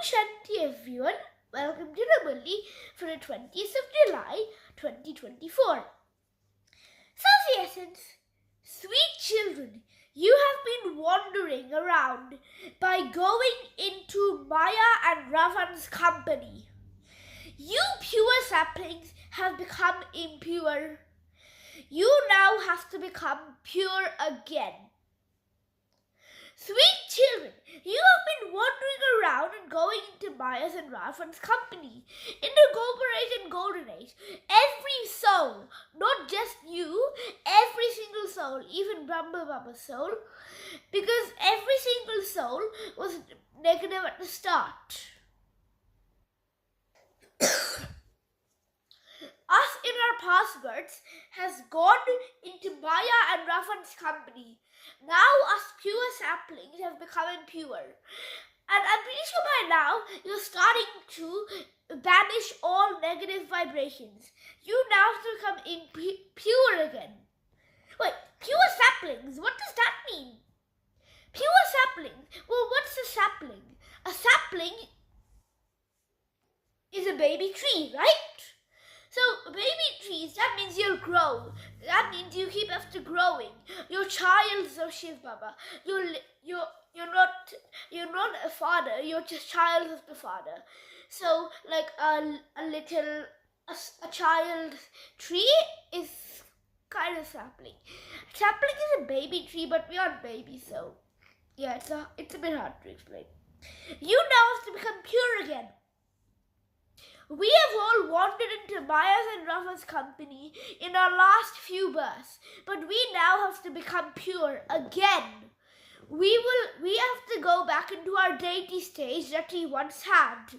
Shanti everyone, welcome to the murli for the 20th of July 2024. So essence, sweet children, you have been wandering around by going into Maya and Ravan's company. You pure saplings have become impure. You now have to become pure again. Sweet children, you have been wandering around and going into Maya's and Ravan's company. In the Golden Age and Golden Age, every soul, not just you, every single soul, even Brahma Baba's soul, because every single soul was negative at the start. Us in our past births has gone into Maya and Ravan's company. Now us pure saplings have become impure. And I'm pretty sure by now you're starting to banish all negative vibrations. You now have to become pure again. Wait, pure saplings? What does that mean? Pure saplings? Well, what's a sapling? A sapling is a baby tree, right? So baby trees, that means you'll grow. That means you keep after growing. You're child of Shiv Baba. You're not a father. You're just child of the father. So like a child tree is kind of sapling. Sapling is a baby tree, but we aren't babies, so yeah, it's a bit hard to explain. You now have to become pure again. We have all wandered into Maya's and Ravan's company in our last few births, but we now have to become pure again. We have to go back into our deity stage that we once had.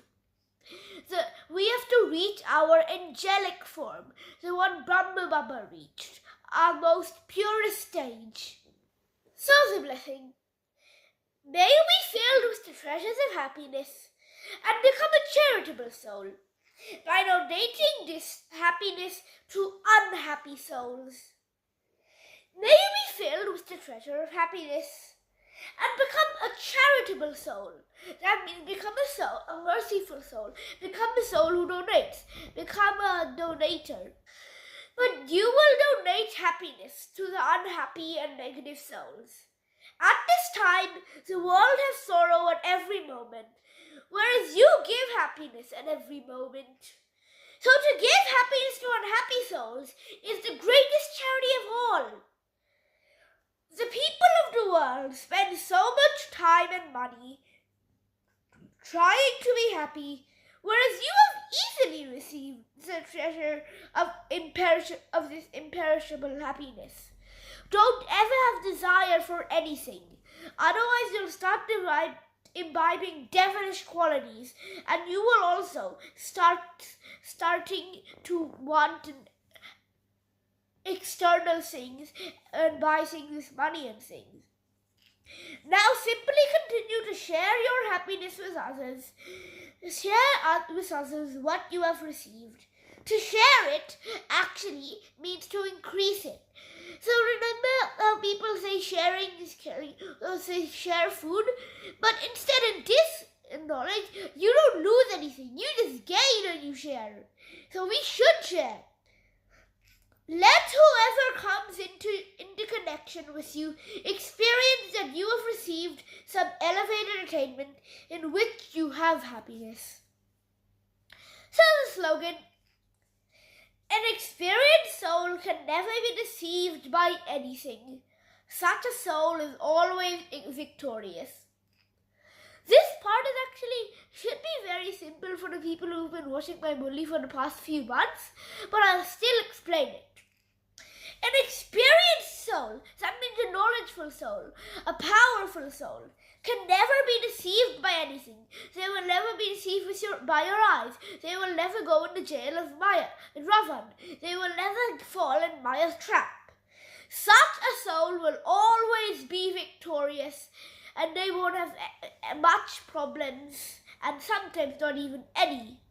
We have to reach our angelic form, the one Brahma Baba reached, our most purest stage. So the blessing. May you be filled with the treasures of happiness and become a charitable soul by donating this happiness to unhappy souls. May you be filled with the treasure of happiness and become a charitable soul. That means become a merciful soul. Become a soul who donates. Become a donator. But you will donate happiness to the unhappy and negative souls. At this time, the world has sorrow at every moment, whereas you give happiness at every moment. So to give happiness to unhappy souls is the greatest charity of all. The people of the world spend so much time and money trying to be happy, whereas you have easily received the treasure of this imperishable happiness. Don't ever have desire for anything, otherwise you'll start imbibing devilish qualities, and you will also starting to want external things and buy things with money and things. Now simply continue to share your happiness with others. Share with others what you have received. To share it actually means to increase it. So remember how people say sharing is caring, or say share food, but instead in this knowledge, you don't lose anything. You just gain when you share. So we should share. Let whoever comes into connection with you experience that you have received some elevated attainment in which you have happiness. So the slogan, an experienced soul can never be deceived by anything. Such a soul is always victorious. This part should be very simple for the people who've been watching my murli for the past few months, but I'll still explain it. An experienced soul, that means a knowledgeful soul, a powerful soul, can never be deceived by anything. They will never be deceived by your eyes. They will never go in the jail of Maya and Ravan. They will never fall in Maya's trap. Such a soul will always be victorious, and they won't have much problems, and sometimes not even any.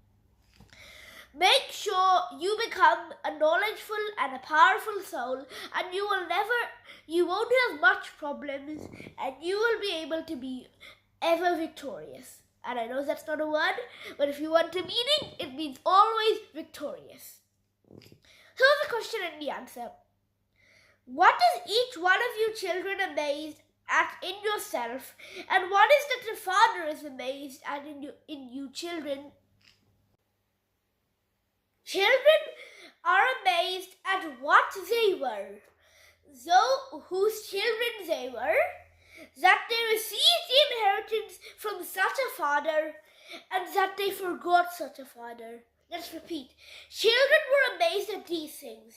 Make sure you become a knowledgeful and a powerful soul, and you won't have much problems, and you will be able to be ever victorious. And I know that's not a word, but if you want a meaning, it means always victorious. So the question and the answer. What is each one of you children amazed at in yourself, and what is that the Father is amazed at in you children? Children are amazed at what they were, though whose children they were, that they received the inheritance from such a Father, and that they forgot such a Father. Let's repeat. Children were amazed at these things.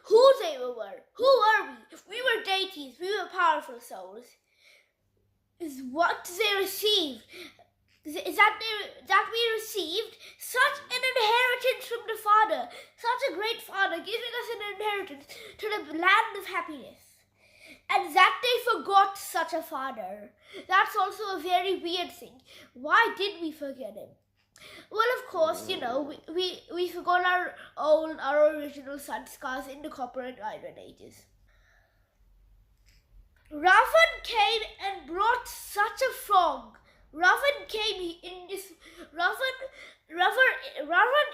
Who they were. Who were we? We were deities. We were powerful souls. Is what they received. Is that we received such an inheritance from the Father. Such a great Father giving us an inheritance to the land of happiness. And that they forgot such a Father. That's also a very weird thing. Why did we forget him? Well, of course, we forgot our original sanskars in the Copper and Iron Ages. Ravan came and brought such a frog. Ravan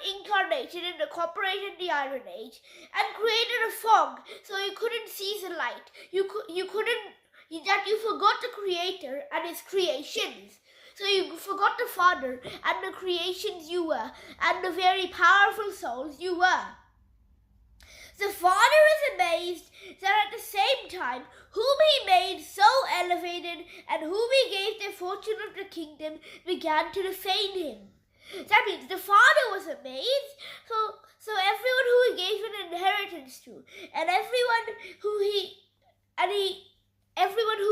incarnated in the Copper Age and the Iron Age and created a fog so you couldn't see the light. You forgot the Creator and his creations. So you forgot the Father and the creations you were, and the very powerful souls you were. The Father is amazed that at the same time, whom he made so elevated and whom he gave the fortune of the kingdom began to defame him. That means the Father was amazed, so everyone who he gave an inheritance to, and everyone who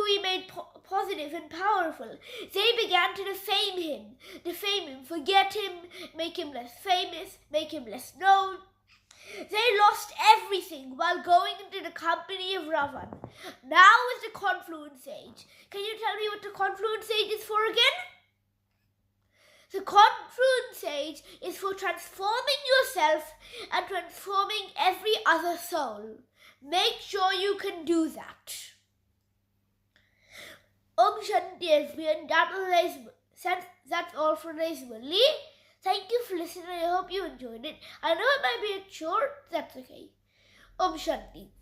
he made positive and powerful, they began to defame him, forget him, make him less famous, make him less known. They lost everything while going into the company of Ravan. Now is the Confluence Age. Can you tell me what the Confluence Age is for again? The Confluence Age is for transforming yourself and transforming every other soul. Make sure you can do that. Shanti everyone, that's all for today's murli. Thank you for listening. I hope you enjoyed it. I know it might be a chore, that's okay. Shanti.